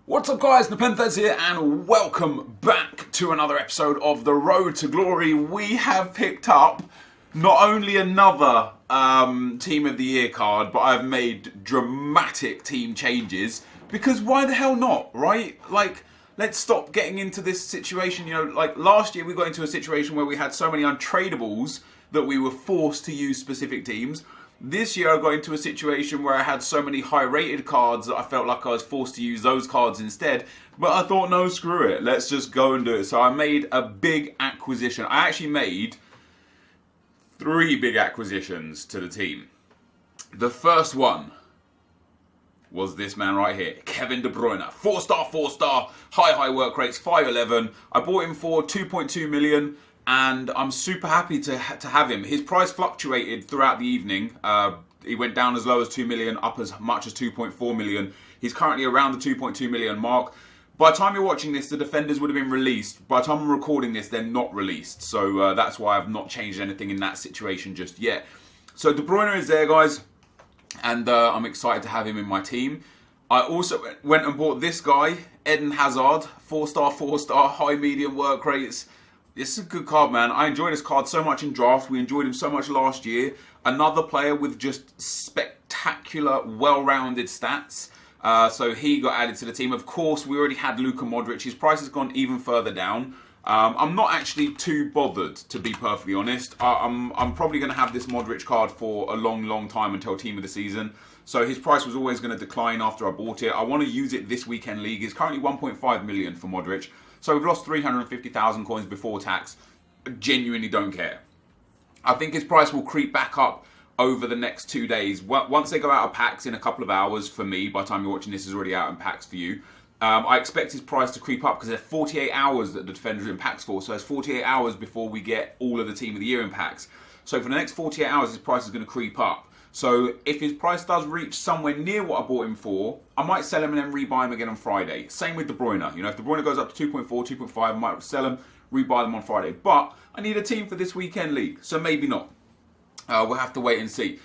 What's up guys, NepentheZ here and welcome back to another episode of The Road to Glory. We have picked up not only another Team of the Year card, but I've made dramatic team changes because why the hell not, right? Like, let's stop getting into this situation, you know, like last year we got into a situation where we had so many untradables that we were forced to use specific teams. This year I got into a situation where I had so many high rated cards that I felt like I was forced to use those cards instead. But I thought, no, screw it. Let's just go and do it. So I made a big acquisition. I actually made 3 big acquisitions to the team. The first one was this man right here, Kevin De Bruyne. 4-star, high work rates, 5'11". I bought him for 2.2 million. And I'm super happy to have him. His price fluctuated throughout the evening. He went down as low as 2 million, up as much as 2.4 million. He's currently around the 2.2 million mark. By the time you're watching this, the defenders would have been released. By the time I'm recording this, they're not released. So that's why I've not changed anything in that situation just yet. So De Bruyne is there, guys. And I'm excited to have him in my team. I also went and bought this guy, Eden Hazard. 4-star, high medium work rates. This is a good card, man. I enjoyed this card so much in draft. We enjoyed him so much last year. Another player with just spectacular, well-rounded stats. So he got added to the team. Of course, we already had Luka Modric. His price has gone even further down. I'm not actually too bothered, to be perfectly honest. I'm probably going to have this Modric card for a long time until team of the season. So his price was always going to decline after I bought it. I want to use it this weekend league. It's currently 1.5 million for Modric. So we've lost 350,000 coins before tax. I genuinely don't care. I think his price will creep back up over the next 2 days. Once they go out of packs in a couple of hours for me, by the time you're watching this is already out in packs for you. I expect his price to creep up because there's 48 hours that the defenders are in packs for. So there's 48 hours before we get all of the Team of the Year in packs. So for the next 48 hours, his price is going to creep up. So if his price does reach somewhere near what I bought him for, I might sell him and then rebuy him again on Friday. Same with De Bruyne. You know, if De Bruyne goes up to 2.4, 2.5, I might sell him, rebuy them on Friday. But I need a team for this weekend league, so maybe not. We'll have to wait and see.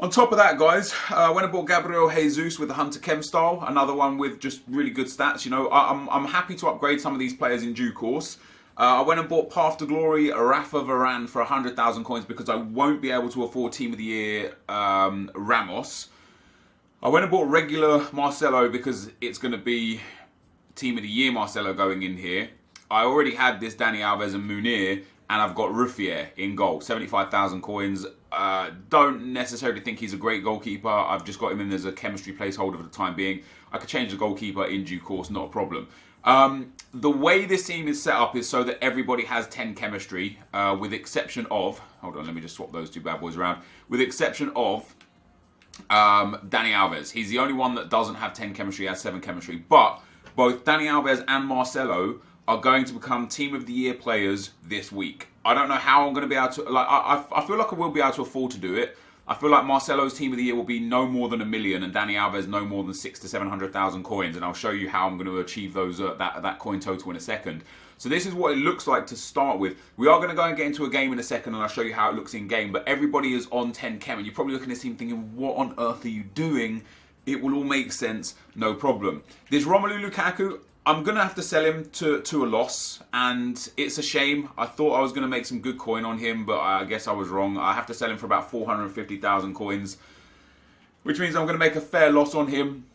On top of that, guys, when I bought Gabriel Jesus with the Hunter Chem style, another one with just really good stats. You know, I'm happy to upgrade some of these players in due course. I went and bought Path to Glory, Rafa Varane for 100,000 coins because I won't be able to afford Team of the Year Ramos. I went and bought regular Marcelo because it's going to be Team of the Year Marcelo going in here. I already had this Dani Alves and Munir, and I've got Ruffier in goal, 75,000 coins. Don't necessarily think he's a great goalkeeper. I've just got him in as a chemistry placeholder for the time being. I could change the goalkeeper in due course, not a problem. The way this team is set up is so that everybody has 10 chemistry, with exception of, hold on, let me just swap those two bad boys around, with exception of Dani Alves. He's the only one that doesn't have 10 chemistry, has 7 chemistry, but both Dani Alves and Marcelo are going to become Team of the Year players this week. I don't know how I'm going to be able to, like, I feel like I will be able to afford to do it. I feel like Marcelo's Team of the Year will be no more than 1 million and Dani Alves no more than 600,000 to 700,000 coins, and I'll show you how I'm going to achieve those that coin total in a second. So this is what it looks like to start with. We are going to go and get into a game in a second and I'll show you how it looks in game, but everybody is on 10 chem and you're probably looking at this team thinking, what on earth are you doing? It will all make sense, no problem. This Romelu Lukaku, I'm going to have to sell him to a loss, and it's a shame. I thought I was going to make some good coin on him, but I guess I was wrong. I have to sell him for about 450,000 coins, which means I'm going to make a fair loss on him.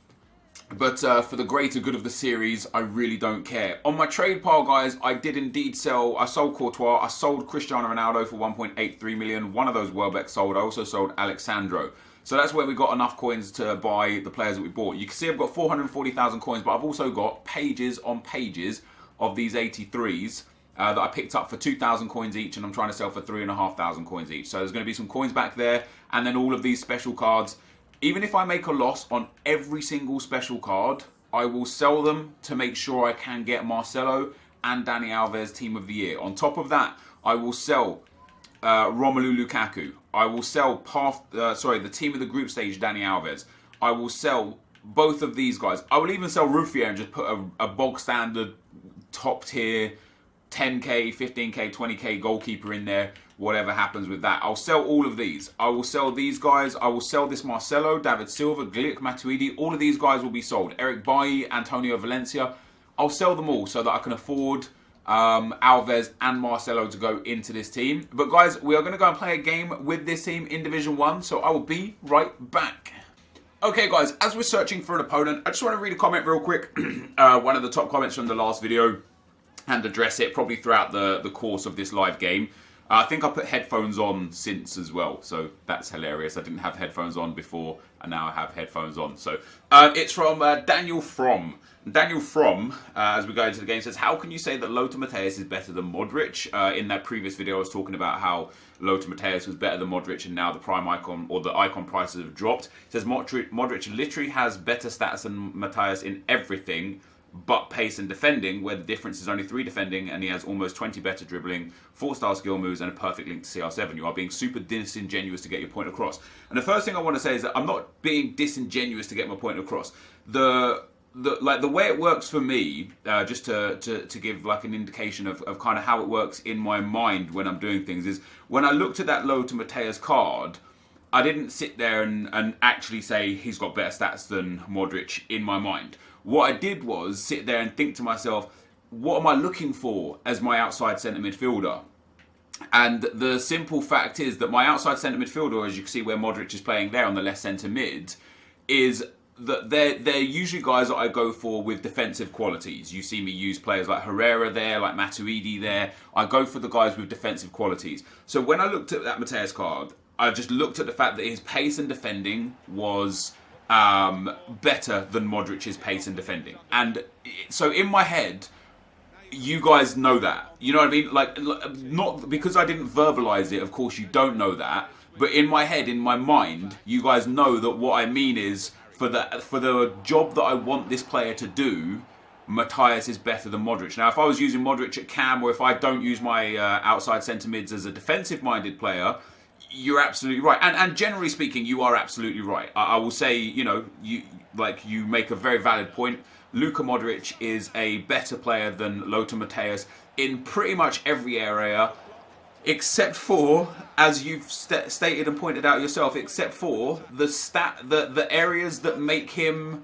But for the greater good of the series, I really don't care. On my trade pile, guys, I did indeed sell. I sold Courtois. I sold Cristiano Ronaldo for 1.83 million. One of those Welbeck sold. I also sold Alexandro. So that's where we got enough coins to buy the players that we bought. You can see I've got 440,000 coins, but I've also got pages on pages of these 83s that I picked up for 2,000 coins each, and I'm trying to sell for 3,500 coins each. So there's going to be some coins back there, and then all of these special cards. Even if I make a loss on every single special card, I will sell them to make sure I can get Marcelo and Dani Alves Team of the Year. On top of that, I will sell Romelu Lukaku. I will sell the team of the group stage, Dani Alves. I will sell both of these guys. I will even sell Ruffier and just put a bog standard top tier 10k, 15k, 20k goalkeeper in there whatever happens with that. I'll sell all of these. I will sell these guys. I will sell this Marcelo, David Silva, Glick, Matuidi. All of these guys will be sold. Eric Bailly, Antonio Valencia. I'll sell them all so that I can afford Alves and Marcelo to go into this team. But guys, we are going to go and play a game with this team in Division 1. So I will be right back. Okay guys, as we're searching for an opponent, I just want to read a comment real quick. One of the top comments from the last video, and address it probably throughout the course of this live game. I think I put headphones on since as well, so that's hilarious. I didn't have headphones on before, and now I have headphones on. So it's from Daniel From. Daniel From, as we go into the game, says, how can you say that Lothar Matthäus is better than Modric? In that previous video, I was talking about how Lothar Matthäus was better than Modric, and now the prime icon, or the icon prices have dropped. It says Modric literally has better stats than Matthäus in everything, but pace and defending, where the difference is only 3 defending, and he has almost 20 better dribbling, 4-star skill moves, and a perfect link to CR7. You are being super disingenuous to get your point across. And the first thing I want to say is that I'm not being disingenuous to get my point across. The way it works for me, just to give like an indication of kind of how it works in my mind when I'm doing things, is when I looked at that Lothar Matthäus card, I didn't sit there and actually say he's got better stats than Modric in my mind. What I did was sit there and think to myself, what am I looking for as my outside centre midfielder? And the simple fact is that my outside centre midfielder, as you can see where Modric is playing there on the left centre mid, is that they're usually guys that I go for with defensive qualities. You see me use players like Herrera there, like Matuidi there. I go for the guys with defensive qualities. So when I looked at that Matthäus card, I just looked at the fact that his pace and defending was better than Modric's pace and defending. And so in my head, you guys know that. You know what I mean? Like, not because I didn't verbalize it, of course you don't know that. But in my head, in my mind, you guys know that what I mean is, for the job that I want this player to do, Matthäus is better than Modric. Now, if I was using Modric at cam, or if I don't use my outside centre mids as a defensive-minded player, you're absolutely right. And generally speaking, you are absolutely right. I will say, you know, you make a very valid point. Luka Modric is a better player than Lothar Matthäus in pretty much every area, except for, as you've stated and pointed out yourself, except for the areas that make him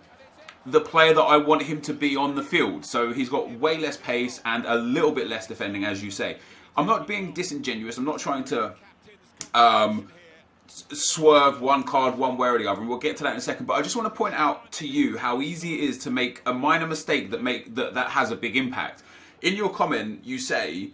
the player that I want him to be on the field. So he's got way less pace and a little bit less defending, as you say. I'm not being disingenuous. I'm not trying to swerve one card one way or the other, and we'll get to that in a second. But I just want to point out to you how easy it is to make a minor mistake that has a big impact. In your comment, you say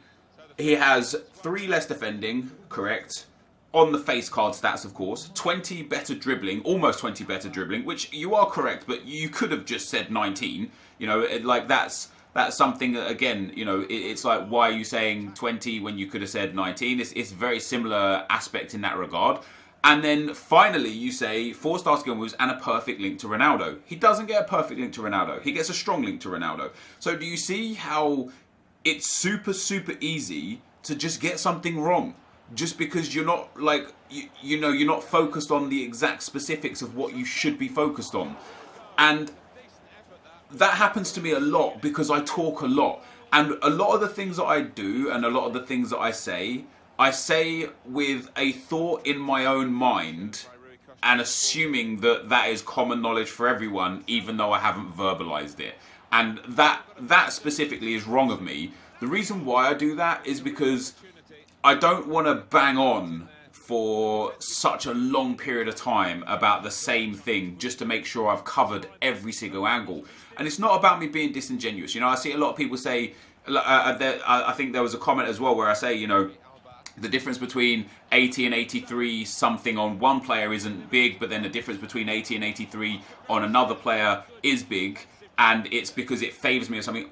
he has 3 less defending, correct? On the face card stats, of course. 20 better dribbling, almost 20 better dribbling, which you are correct, but you could have just said 19. You know, that's something that, again, you know, it's like, why are you saying 20 when you could have said 19? It's very similar aspect in that regard. And then finally, you say 4-star skill moves and a perfect link to Ronaldo. He doesn't get a perfect link to Ronaldo. He gets a strong link to Ronaldo. So do you see how it's super, super easy to just get something wrong? Just because you're not, like, you know, you're not focused on the exact specifics of what you should be focused on. And that happens to me a lot because I talk a lot. And a lot of the things that I do and a lot of the things that I say with a thought in my own mind and assuming that that is common knowledge for everyone, even though I haven't verbalized it. And that specifically is wrong of me. The reason why I do that is because I don't want to bang on for such a long period of time about the same thing just to make sure I've covered every single angle. And it's not about me being disingenuous. You know, I see a lot of people say, I think there was a comment as well where I say, you know, the difference between 80 and 83 something on one player isn't big, but then the difference between 80 and 83 on another player is big. And it's because it favours me or something.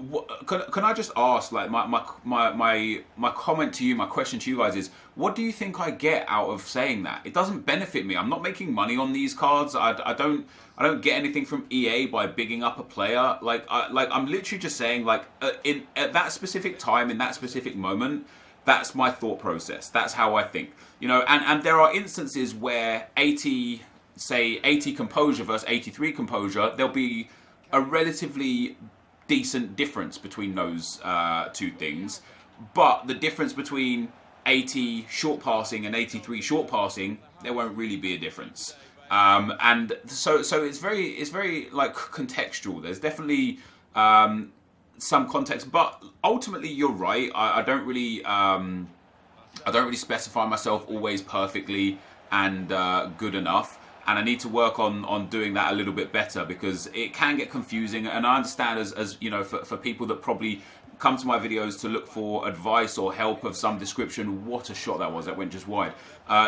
Can I just ask, like, my comment to you, my question to you guys is, what do you think I get out of saying that? It doesn't benefit me. I'm not making money on these cards. I don't get anything from EA by bigging up a player. I'm literally just saying, like, at that specific time, in that specific moment, that's my thought process. That's how I think. You know, and there are instances where 80 composure versus 83 composure, there'll be a relatively decent difference between those two things. But the difference between 80 short passing and 83 short passing, there won't really be a difference. And so it's very like contextual. There's definitely some context, but ultimately you're right. I don't really specify myself always perfectly and good enough, and I need to work on doing that a little bit better, because it can get confusing. And I understand, as you know, for people that probably come to my videos to look for advice or help of some description. What a shot that was! That went just wide.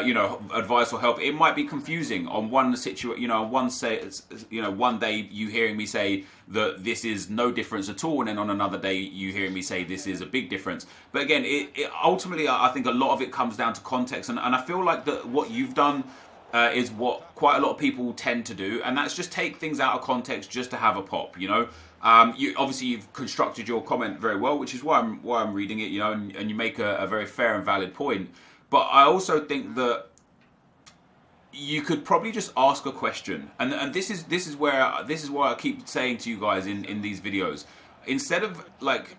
You know, advice or help. It might be confusing on one situation. You know, one day you hearing me say that this is no difference at all, and then on another day you hearing me say this is a big difference. But again, it ultimately, I think a lot of it comes down to context, and I feel like that what you've done is what quite a lot of people tend to do, and that's just take things out of context just to have a pop. You know. You've constructed your comment very well, which is why I'm reading it, you know, and you make a very fair and valid point. But I also think that you could probably just ask a question, and this is why I keep saying to you guys in these videos, instead of like,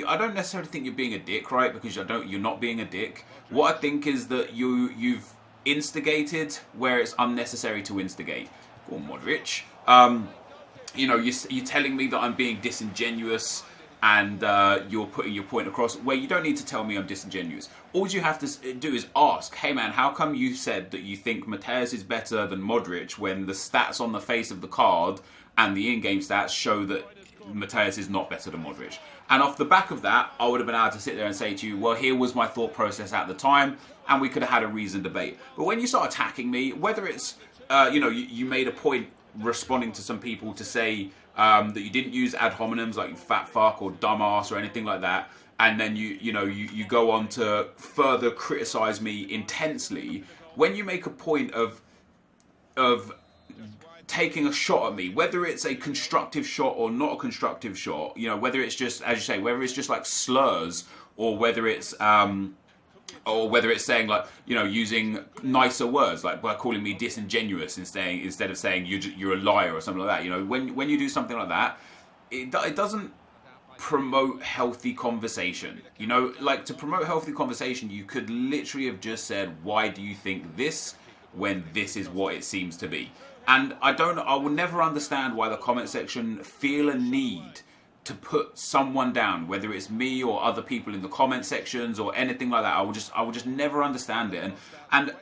I don't necessarily think you're being a dick, right? Because you're not being a dick. What I think is that you've instigated where it's unnecessary to instigate. Go on, Modric. You know, you're telling me that I'm being disingenuous, and you're putting your point across where you don't need to tell me I'm disingenuous. All you have to do is ask, hey man, how come you said that you think NepentheZ is better than Modric when the stats on the face of the card and the in-game stats show that NepentheZ is not better than Modric? And off the back of that, I would have been able to sit there and say to you, well, here was my thought process at the time, and we could have had a reasoned debate. But when you start attacking me, whether it's, you know, you made a point responding to some people to say that you didn't use ad hominems like fat fuck or dumbass or anything like that, and then you go on to further criticize me intensely. When you make a point of taking a shot at me, whether it's a constructive shot or not a constructive shot, you know, whether it's just, as you say, whether it's just like slurs, or whether it's saying, like, you know, using nicer words, like by calling me disingenuous instead of saying you're a liar or something like that. You know, when you do something like that, it doesn't promote healthy conversation. You know, like, to promote healthy conversation, you could literally have just said, why do you think this, when this is what it seems to be? And I will never understand why the comment section feel a need to put someone down, whether it's me or other people in the comment sections or anything like that. I will just never understand it. And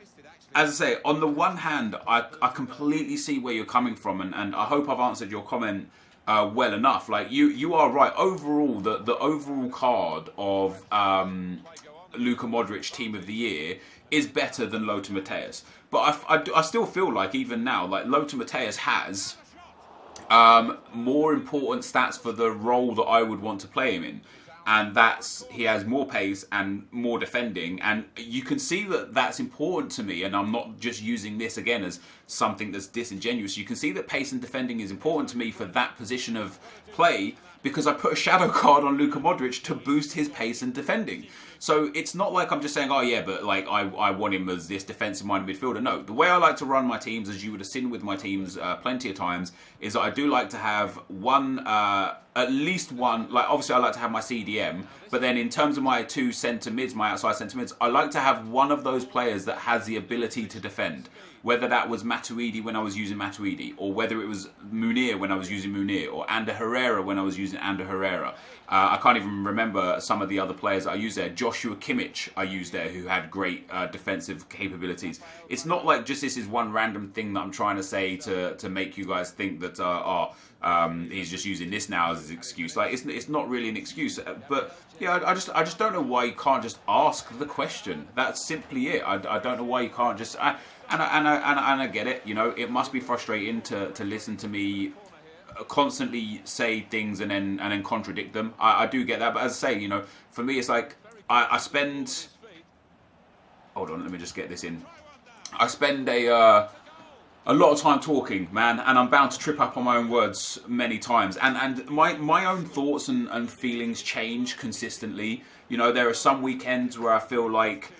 as I say, on the one hand, I completely see where you're coming from, and I hope I've answered your comment well enough. Like, you are right. Overall, the overall card of Luka Modric Team of the Year is better than Lothar Matthäus. But I still feel like, even now, like, Lothar Matthäus has more important stats for the role that I would want to play him in, and that's, he has more pace and more defending, and you can see that that's important to me. And I'm not just using this again as something that's disingenuous. You can see that pace and defending is important to me for that position of play, because I put a shadow card on Luka Modric to boost his pace and defending. So it's not like I'm just saying, oh yeah, but like I want him as this defensive-minded midfielder. No, the way I like to run my teams, as you would have seen with my teams plenty of times, is that I do like to have one, at least one, like, obviously I like to have my CDM, but then in terms of my two centre mids, my outside centre mids, I like to have one of those players that has the ability to defend. Whether that was Matuidi when I was using Matuidi, or whether it was Munir when I was using Munir, or Ander Herrera when I was using Ander Herrera. I can't even remember some of the other players I used there. Joshua Kimmich I used there, who had great defensive capabilities. It's not like just this is one random thing that I'm trying to say to make you guys think that he's just using this now as his excuse. Like, it's not really an excuse. But yeah, I just don't know why you can't just ask the question. That's simply it. I don't know why you can't just. And I get it. You know, it must be frustrating to listen to me constantly say things and then contradict them. I do get that, but as I say, you know, for me it's like I spend. Hold on, let me just get this in. I spend a lot of time talking, man, and I'm bound to trip up on my own words many times. And my own thoughts and feelings change consistently. You know, there are some weekends where I feel like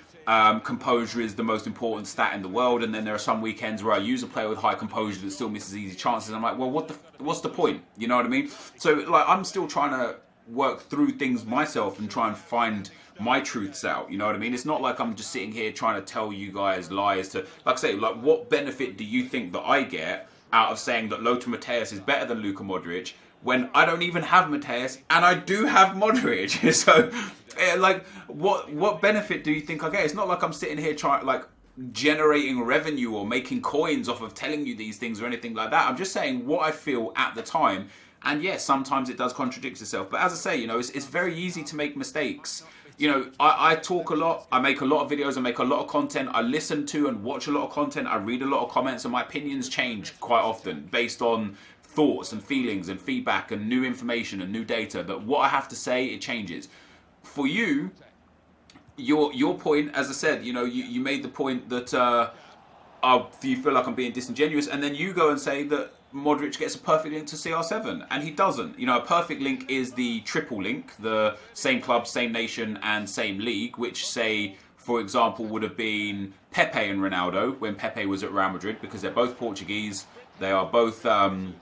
composure is the most important stat in the world, and then there are some weekends where I use a player with high composure that still misses easy chances. I'm like, well, what's the point? You know what I mean? So, like, I'm still trying to work through things myself and try and find my truth's out. You know what I mean? It's not like I'm just sitting here trying to tell you guys lies to, like I say, like what benefit do you think that I get out of saying that Lothar Matthäus is better than Luka Modric when I don't even have Matthäus and I do have Modric? So, like, what benefit do you think I get? It's not like I'm sitting here trying, like, generating revenue or making coins off of telling you these things or anything like that. I'm just saying what I feel at the time. And yes, sometimes it does contradict itself. But as I say, you know, it's very easy to make mistakes. You know, I talk a lot, I make a lot of videos, I make a lot of content, I listen to and watch a lot of content, I read a lot of comments, and my opinions change quite often based on thoughts and feelings and feedback and new information and new data. That what I have to say, it changes. For you, your point, as I said, you know, you made the point that you feel like I'm being disingenuous, and then you go and say that Modric gets a perfect link to CR7, and he doesn't. You know, a perfect link is the triple link, the same club, same nation, and same league, which, say, for example, would have been Pepe and Ronaldo when Pepe was at Real Madrid, because they're both Portuguese. They are both... oh,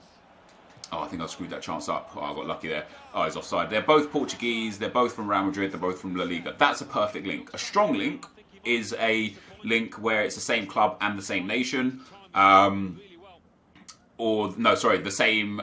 I think I screwed that chance up. Oh, I got lucky there. Oh, he's offside. They're both Portuguese. They're both from Real Madrid. They're both from La Liga. That's a perfect link. A strong link is a link where it's the same club and the same nation. Or no, sorry, the same.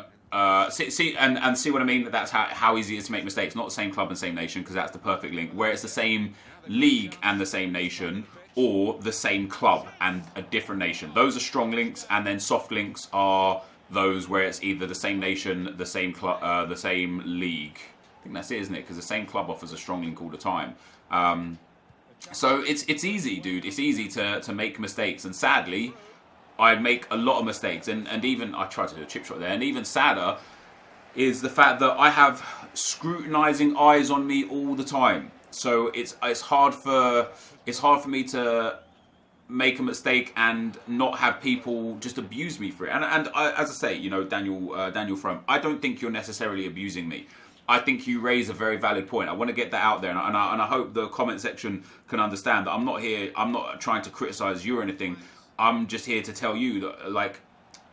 See what I mean? That's how easy it is to make mistakes. Not the same club and same nation, because that's the perfect link. Where it's the same league and the same nation, or the same club and a different nation. Those are strong links, and then soft links are those where it's either the same nation, the same club, the same league. I think that's it, isn't it? Because the same club offers a strong link all the time. So it's easy, dude. It's easy to make mistakes, and sadly, I make a lot of mistakes, and even I tried to do a chip shot there, and even sadder is the fact that I have scrutinizing eyes on me all the time. So it's hard for me to make a mistake and not have people just abuse me for it. And as I say, you know, Daniel From, I don't think you're necessarily abusing me. I think you raise a very valid point. I want to get that out there, and I hope the comment section can understand that I'm not trying to criticize you or anything. I'm just here to tell you that, like,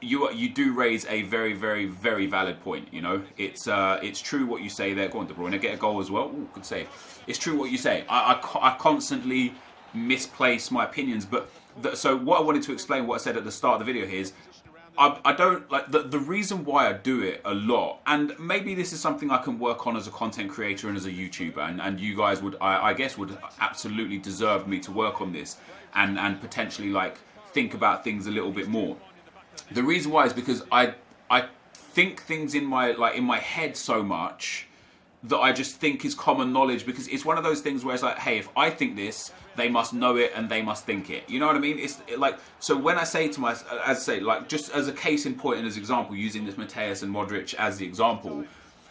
you do raise a very, very, very valid point. You know, it's true what you say there. Go on, De Bruyne, get a goal as well. Ooh, good save. It's true what you say. I constantly misplace my opinions, but so what I wanted to explain, what I said at the start of the video here is, I don't like the reason why I do it a lot, and maybe this is something I can work on as a content creator and as a YouTuber, and you guys would, I guess, would absolutely deserve me to work on this and potentially, like, think about things a little bit more. The reason why is because I think things in my head so much that I just think is common knowledge, because it's one of those things where it's like, hey, if I think this, they must know it and they must think it. You know what I mean? Like, so when I say to myself, as I say, like, just as a case in point and as an example, using this Matthäus and Modric as the example,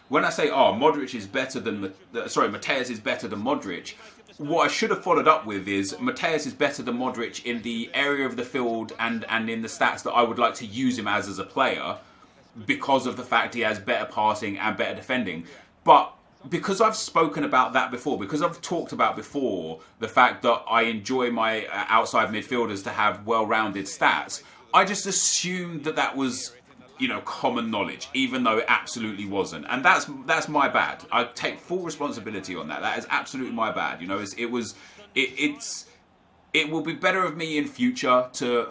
when I say, oh, Modric is better than, Matthäus is better than Modric, what I should have followed up with is Matthäus is better than Modric in the area of the field and in the stats that I would like to use him as a player, because of the fact he has better passing and better defending. But because I've spoken about that before, because I've talked about before the fact that I enjoy my outside midfielders to have well-rounded stats, I just assumed that was, you know, common knowledge, even though it absolutely wasn't. And that's my bad. I take full responsibility on that. That is absolutely my bad. You know, it will be better of me in future to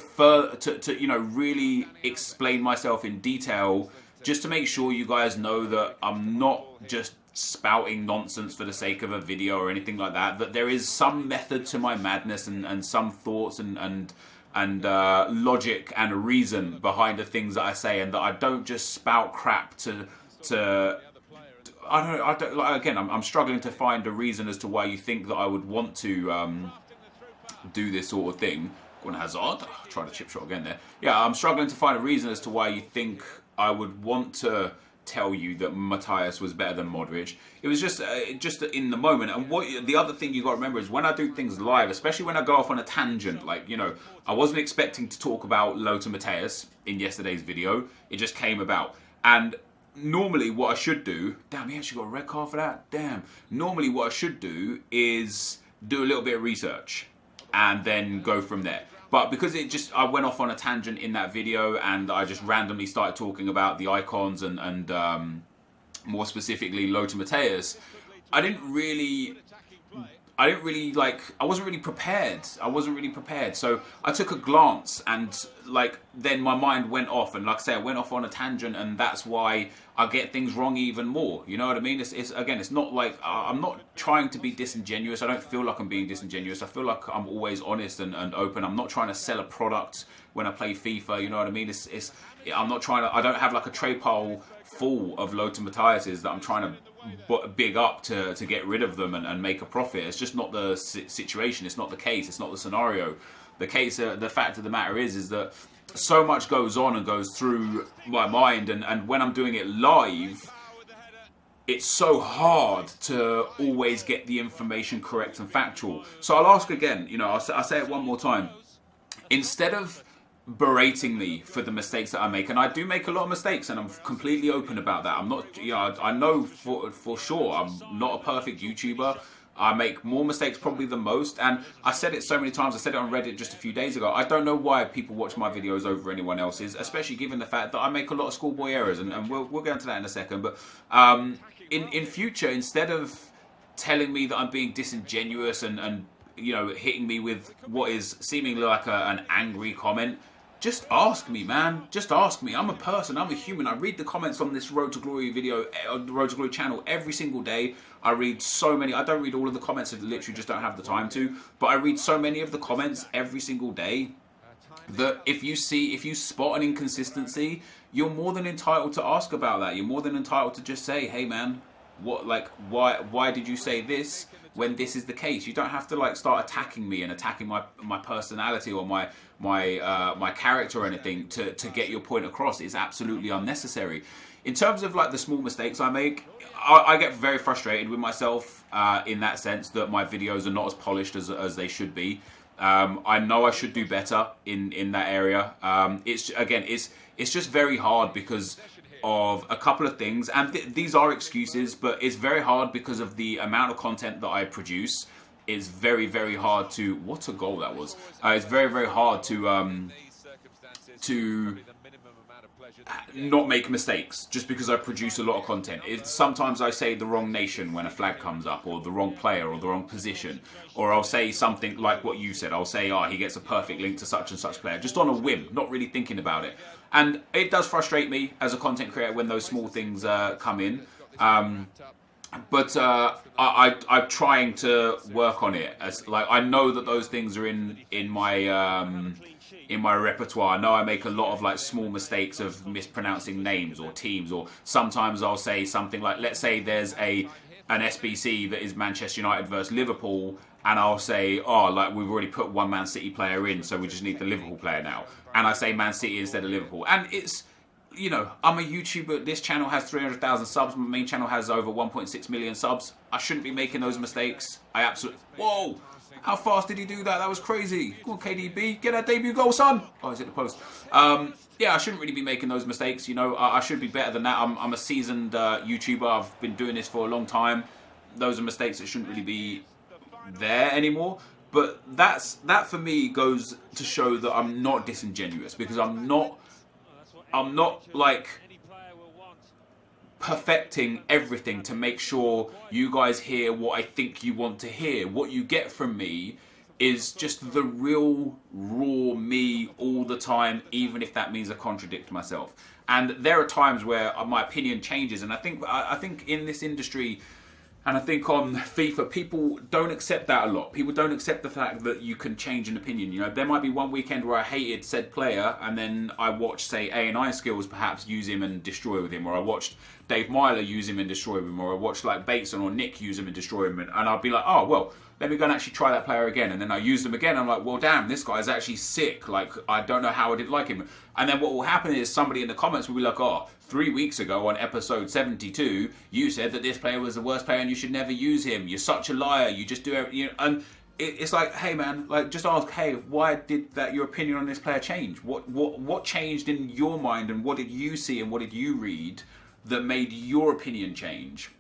you know, really explain myself in detail, just to make sure you guys know that I'm not just spouting nonsense for the sake of a video or anything like that. That there is some method to my madness and some thoughts and logic and reason behind the things that I say, and that I don't just spout crap to I don't like, again, I'm struggling to find a reason as to why you think that I would want to do this sort of thing. Go on, Hazard. Try to chip shot again there. Yeah, I'm struggling to find a reason as to why you think I would want to tell you that Matthäus was better than Modric. It was just in the moment. And what the other thing you got to remember is, when I do things live, especially when I go off on a tangent, like, you know, I wasn't expecting to talk about Lothar Matthäus in yesterday's video. It just came about. And normally what I should do, damn, he actually got a red card for that. Damn. Normally what I should do is do a little bit of research and then go from there. But because I went off on a tangent in that video, and I just randomly started talking about the icons and more specifically Lothar Matthäus, I I didn't really I wasn't really prepared. So I took a glance and then my mind went off, and like I say, I went off on a tangent, and that's why I get things wrong even more. You know what I mean? It's not like I'm not trying to be disingenuous. I don't feel like I'm being disingenuous. I feel like I'm always honest and open. I'm not trying to sell a product when I play FIFA. You know what I mean? I'm not trying to. I don't have like a tray pile full of Lothar Matthäuses that I'm trying to big up to get rid of them and make a profit. It's just not the situation. It's not the case. It's not the scenario. The fact of the matter is that so much goes on and goes through my mind, and when I'm doing it live, it's so hard to always get the information correct and factual. So I'll ask again, I'll say it one more time. Instead of berating me for the mistakes that I make, and I do make a lot of mistakes, and I'm completely open about that. I'm not, I know for sure I'm not a perfect YouTuber. I make more mistakes probably than most, and I said it so many times. I said it on Reddit just a few days ago. I don't know why people watch my videos over anyone else's, especially given the fact that I make a lot of schoolboy errors, and we'll get into that in a second. But in future, instead of telling me that I'm being disingenuous and hitting me with what is seemingly like an angry comment, just ask me, man. Just ask me. I'm a person. I'm a human. I read the comments on this Road to Glory video, on the Road to Glory channel every single day. I read so many. I don't read all of the comments. I literally just don't have the time to. But I read so many of the comments every single day that if you spot an inconsistency, you're more than entitled to ask about that. You're more than entitled to just say, hey, man, why did you say this when this is the case? You don't have to start attacking me and attacking my personality or my character or anything to get your point across. It's absolutely unnecessary. In terms of the small mistakes I make, I get very frustrated with myself in that sense that my videos are not as polished as they should be. I know I should do better in that area. It's just very hard because of a couple of things, and these are excuses, but it's very hard because of the amount of content that I produce. It's very, very hard to, what a goal that was. It's very, very hard to not make mistakes just because I produce a lot of content. Sometimes I say the wrong nation when a flag comes up, or the wrong player, or the wrong position, or I'll say something like what you said. I'll say, he gets a perfect link to such and such player, just on a whim, not really thinking about it. And it does frustrate me as a content creator when those small things come in. But I'm trying to work on it. I know that those things are in my repertoire. I know I make a lot of small mistakes of mispronouncing names or teams, or sometimes I'll say something like, let's say there's an SBC that is Manchester United versus Liverpool, and I'll say, we've already put one Man City player in, so we just need the Liverpool player now. And I say Man City instead of Liverpool. And it's, I'm a YouTuber. This channel has 300,000 subs. My main channel has over 1.6 million subs. I shouldn't be making those mistakes. Whoa! How fast did he do that? That was crazy. Go on, KDB. Get that debut goal, son. Oh, he's hit the post. I shouldn't really be making those mistakes. I should be better than that. I'm a seasoned YouTuber. I've been doing this for a long time. Those are mistakes that shouldn't really be there anymore. But that for me goes to show that I'm not disingenuous, because I'm not perfecting everything to make sure you guys hear what I think you want to hear. What you get from me is just the real, raw me all the time, even if that means I contradict myself. And there are times where my opinion changes, and I think in this industry, and I think on FIFA, people don't accept that a lot. People don't accept the fact that you can change an opinion. There might be one weekend where I hated said player, and then I watched, say, A&I Skills perhaps use him and destroy with him, or I watched Dave Myler use him and destroy with him, or I watched Bateson or Nick use him and destroy him, and I'll be like, oh, well, let me go and actually try that player again. And then I use them again. I'm like, well, damn, this guy's actually sick. I don't know how I didn't like him. And then what will happen is somebody in the comments will be like, 3 weeks ago on episode 72, you said that this player was the worst player and you should never use him. You're such a liar. You just do everything. And it's like, hey, man, just ask, hey, why did your opinion on this player change? What changed in your mind, and what did you see and what did you read that made your opinion change?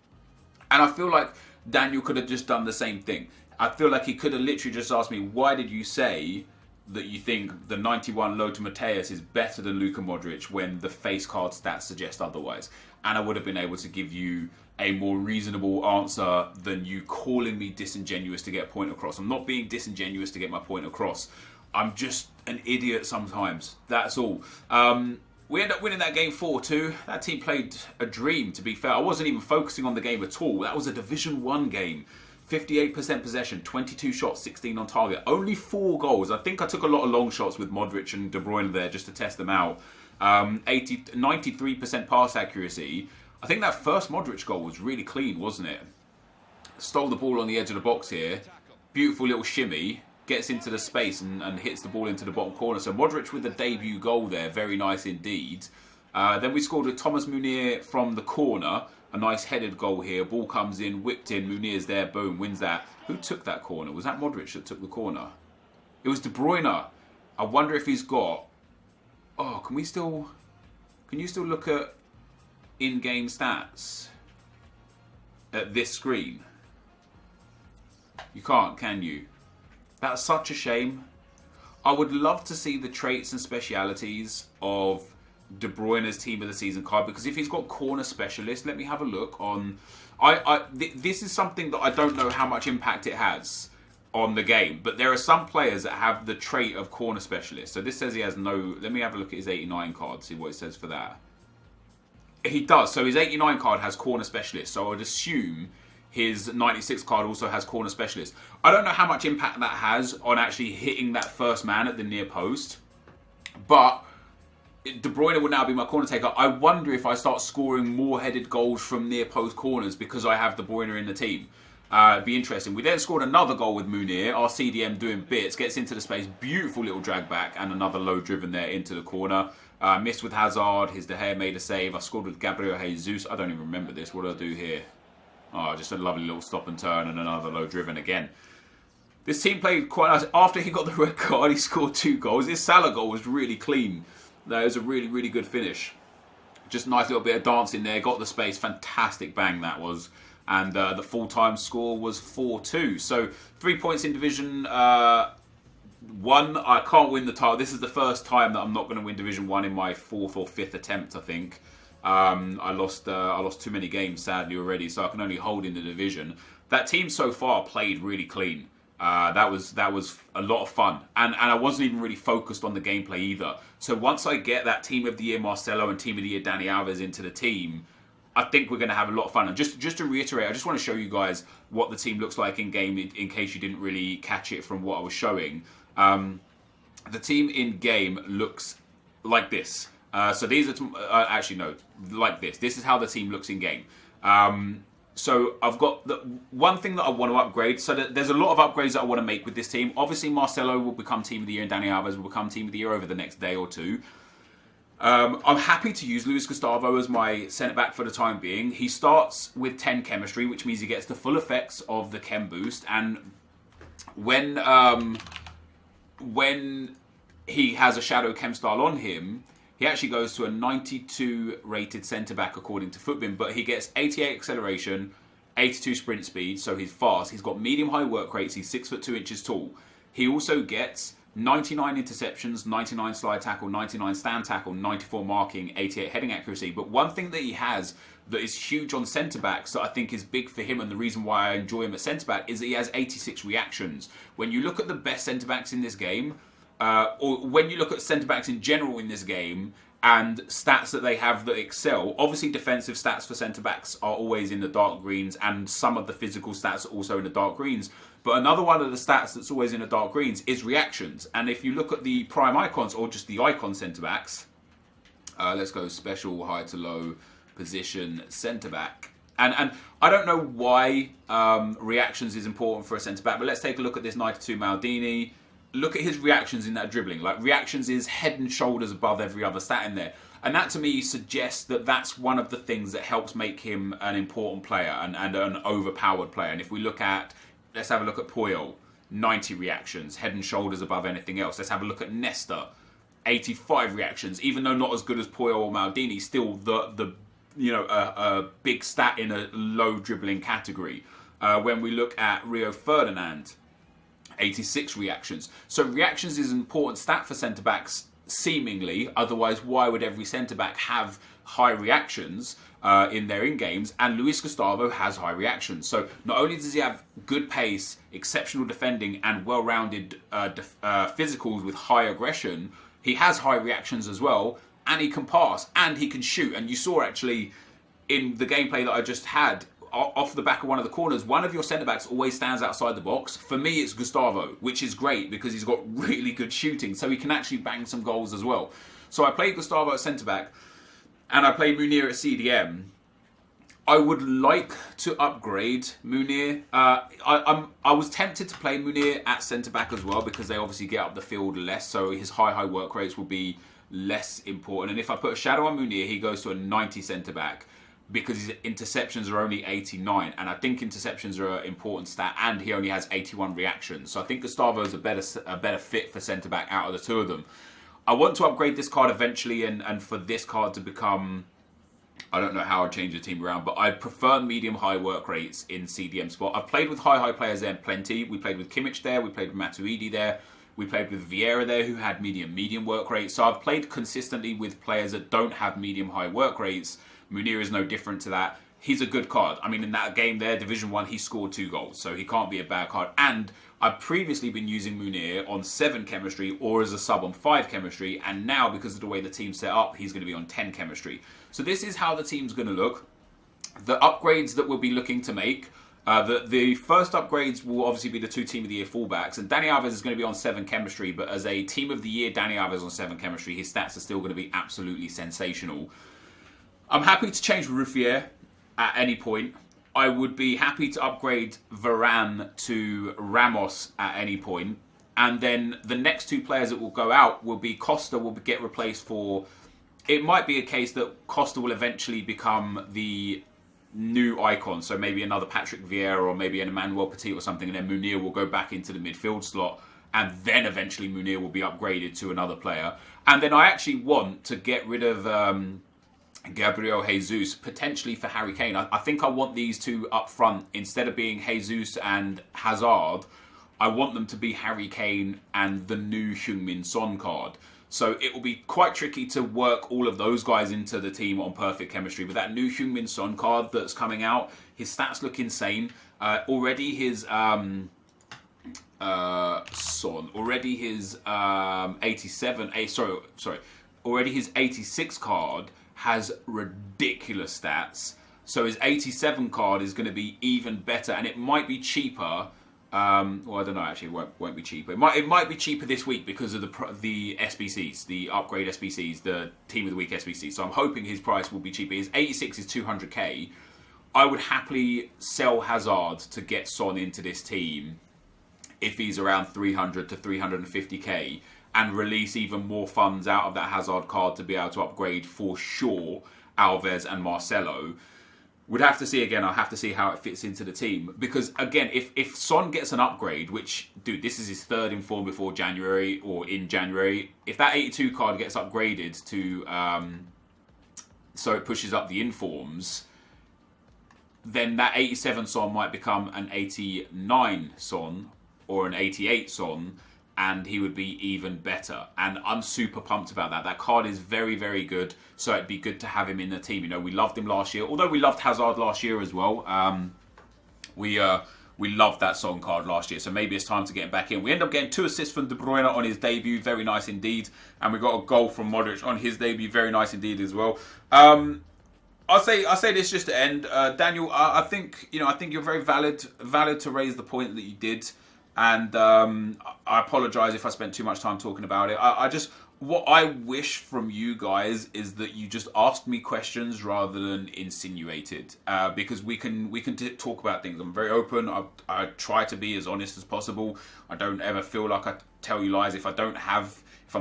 And I feel like Daniel could have just done the same thing. I feel like he could have literally just asked me, why did you say that you think the 91 Lothar Matthäus is better than Luka Modric when the face card stats suggest otherwise? And I would have been able to give you a more reasonable answer than you calling me disingenuous to get a point across. I'm not being disingenuous to get my point across. I'm just an idiot sometimes. That's all. We end up winning that game 4-2. That team played a dream, to be fair. I wasn't even focusing on the game at all. That was a Division 1 game. 58% possession, 22 shots, 16 on target. Only 4 goals. I think I took a lot of long shots with Modric and De Bruyne there just to test them out. 93% pass accuracy. I think that first Modric goal was really clean, wasn't it? Stole the ball on the edge of the box here. Beautiful little shimmy. Gets into the space and hits the ball into the bottom corner. So Modric with the debut goal there. Very nice indeed. Then we scored with Thomas Munir from the corner. A nice headed goal here. Ball comes in, whipped in. Munir's there. Boom. Wins that. Who took that corner? Was that Modric that took the corner? It was De Bruyne. I wonder if he's got... Oh, can you still look at in-game stats at this screen? You can't, can you? That's such a shame. I would love to see the traits and specialities of De Bruyne's team of the season card, because if he's got corner specialist, let me have a look on... This is something that I don't know how much impact it has on the game, but there are some players that have the trait of corner specialist. So this says he has no... Let me have a look at his 89 card, see what it says for that. He does. So his 89 card has corner specialist. So I would assume his 96 card also has corner specialist. I don't know how much impact that has on actually hitting that first man at the near post. But De Bruyne will now be my corner taker. I wonder if I start scoring more headed goals from near post corners because I have De Bruyne in the team. It'd be interesting. We then scored another goal with Munir. Our CDM doing bits. Gets into the space. Beautiful little drag back. And another low driven there into the corner. Missed with Hazard. His De Gea made a save. I scored with Gabriel Jesus. I don't even remember this. What do I do here? Oh, just a lovely little stop and turn and another low driven again. This team played quite nice. After he got the red card, he scored 2 goals. His Salah goal was really clean. That was a really, really good finish. Just a nice little bit of dancing there. Got the space. Fantastic bang that was. And the full-time score was 4-2. So 3 points in Division 1. I can't win the title. This is the first time that I'm not going to win Division 1 in my 4th or 5th attempt, I think. I lost too many games, sadly, already, so I can only hold in the division. That team so far played really clean. That was a lot of fun. And I wasn't even really focused on the gameplay either. So once I get that Team of the Year Marcelo and Team of the Year Dani Alves into the team, I think we're going to have a lot of fun. And just to reiterate, I just want to show you guys what the team looks like in game in case you didn't really catch it from what I was showing. The team in game looks like this. So these are actually no, like this. This is how the team looks in game. So I've got the one thing that I want to upgrade. So there's a lot of upgrades that I want to make with this team. Obviously, Marcelo will become Team of the Year and Dani Alves will become Team of the Year over the next day or two. I'm happy to use Luis Gustavo as my centre-back for the time being. He starts with 10 chemistry, which means he gets the full effects of the chem boost. And when he has a shadow chem style on him, he actually goes to a 92 rated centre-back according to Footbin, but he gets 88 acceleration, 82 sprint speed, so he's fast. He's got medium-high work rates. He's 6'2" tall. He also gets 99 interceptions, 99 slide tackle, 99 stand tackle, 94 marking, 88 heading accuracy. But one thing that he has that is huge on centre-backs that I think is big for him and the reason why I enjoy him at centre-back is that he has 86 reactions. When you look at the best centre-backs in this game, or when you look at centre-backs in general in this game and stats that they have that excel, obviously defensive stats for centre-backs are always in the dark greens and some of the physical stats are also in the dark greens. But another one of the stats that's always in the dark greens is reactions. And if you look at the prime icons or just the icon centre-backs, let's go special, high to low, position, centre-back. And I don't know why reactions is important for a centre-back, but let's take a look at this 92 Maldini. Look at his reactions in that dribbling. Like, reactions is head and shoulders above every other stat in there. And that, to me, suggests that that's one of the things that helps make him an important player and an overpowered player. And if we look at, let's have a look at Puyol, 90 reactions, head and shoulders above anything else. Let's have a look at Nesta, 85 reactions. Even though not as good as Puyol or Maldini, still the a big stat in a low dribbling category. When we look at Rio Ferdinand, 86 reactions. So reactions is an important stat for centre-backs, seemingly. Otherwise, why would every centre-back have high reactions? in their in-games, and Luis Gustavo has high reactions. So not only does he have good pace, exceptional defending, and well-rounded physicals with high aggression, he has high reactions as well, and he can pass, and he can shoot. And you saw actually in the gameplay that I just had, off the back of one of the corners, one of your centre-backs always stands outside the box. For me, it's Gustavo, which is great because he's got really good shooting, so he can actually bang some goals as well. So I played Gustavo at centre-back, and I played Munir at CDM. I would like to upgrade Munir. I was tempted to play Munir at centre-back as well because they obviously get up the field less, so his high work rates will be less important. And if I put a shadow on Munir, he goes to a 90 centre-back, because his interceptions are only 89, and I think interceptions are an important stat, and he only has 81 reactions. So I think Gustavo is a better fit for centre-back out of the two of them. I want to upgrade this card eventually, and for this card to become, I don't know how I'd change the team around, but I prefer medium-high work rates in CDM spot. I've played with high players there plenty. We played with Kimmich there, we played with Matuidi there, we played with Vieira there, who had medium work rates. So I've played consistently with players that don't have medium-high work rates. Munir is no different to that. He's a good card. I mean, in that game there, Division 1, he scored 2 goals, so he can't be a bad card. And I've previously been using Munir on 7 chemistry or as a sub on 5 chemistry, and now, because of the way the team's set up, he's going to be on 10 chemistry. So this is how the team's going to look. The upgrades that we'll be looking to make, the first upgrades will obviously be the 2 Team of the Year fullbacks, and Dani Alves is going to be on 7 chemistry, but as a Team of the Year Dani Alves on 7 chemistry, his stats are still going to be absolutely sensational. I'm happy to change Ruffier at any point. I would be happy to upgrade Varane to Ramos at any point. And then the next 2 players that will go out will be Costa will get replaced for... It might be a case that Costa will eventually become the new icon. So maybe another Patrick Vieira or maybe an Emmanuel Petit or something. And then Munir will go back into the midfield slot. And then eventually Munir will be upgraded to another player. And then I actually want to get rid of... Gabriel Jesus, potentially for Harry Kane. I think I want these 2 up front. Instead of being Jesus and Hazard, I want them to be Harry Kane and the new Heung-min Son card. So it will be quite tricky to work all of those guys into the team on perfect chemistry. But that new Heung-min Son card that's coming out, his stats look insane. Already his 86 card has ridiculous stats. So his 87 card is going to be even better, and it might be cheaper. Well, I don't know. Actually, it won't be cheaper. It might be cheaper this week because of the SBCs, the upgrade SBCs, the Team of the Week SBCs. So I'm hoping his price will be cheaper. His 86 is 200k. I would happily sell Hazard to get Son into this team if he's around 300 to 350k. And release even more funds out of that Hazard card to be able to upgrade for sure Alves and Marcelo. Would have to see again. I'll have to see how it fits into the team. Because again, if Son gets an upgrade, which, dude, this is his 3rd in form before January or in January. If that 82 card gets upgraded to, so it pushes up the informs, then that 87 Son might become an 89 Son or an 88 Son. And he would be even better. And I'm super pumped about that. That card is very, very good. So it'd be good to have him in the team. You know, we loved him last year. Although we loved Hazard last year as well. We loved that Son card last year. So maybe it's time to get him back in. We end up getting 2 assists from De Bruyne on his debut. Very nice indeed. And we got a goal from Modric on his debut. Very nice indeed as well. I'll say this just to end. Daniel, I think you're very valid to raise the point that you did. And I apologise if I spent too much time talking about it. What I wish from you guys is that you just asked me questions rather than insinuated. Because we can talk about things. I'm very open. I try to be as honest as possible. I don't ever feel like I tell you lies. If I'm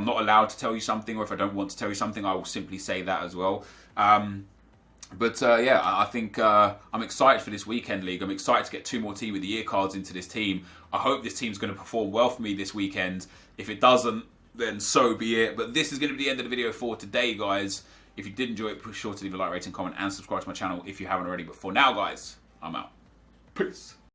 not allowed to tell you something, or if I don't want to tell you something, I will simply say that as well. But yeah, I think I'm excited for this weekend league. I'm excited to get 2 more Team of the Year cards into this team. I hope this team's going to perform well for me this weekend. If it doesn't, then so be it. But this is going to be the end of the video for today, guys. If you did enjoy it, be sure to leave a like, rating, comment, and subscribe to my channel if you haven't already. But for now, guys, I'm out. Peace.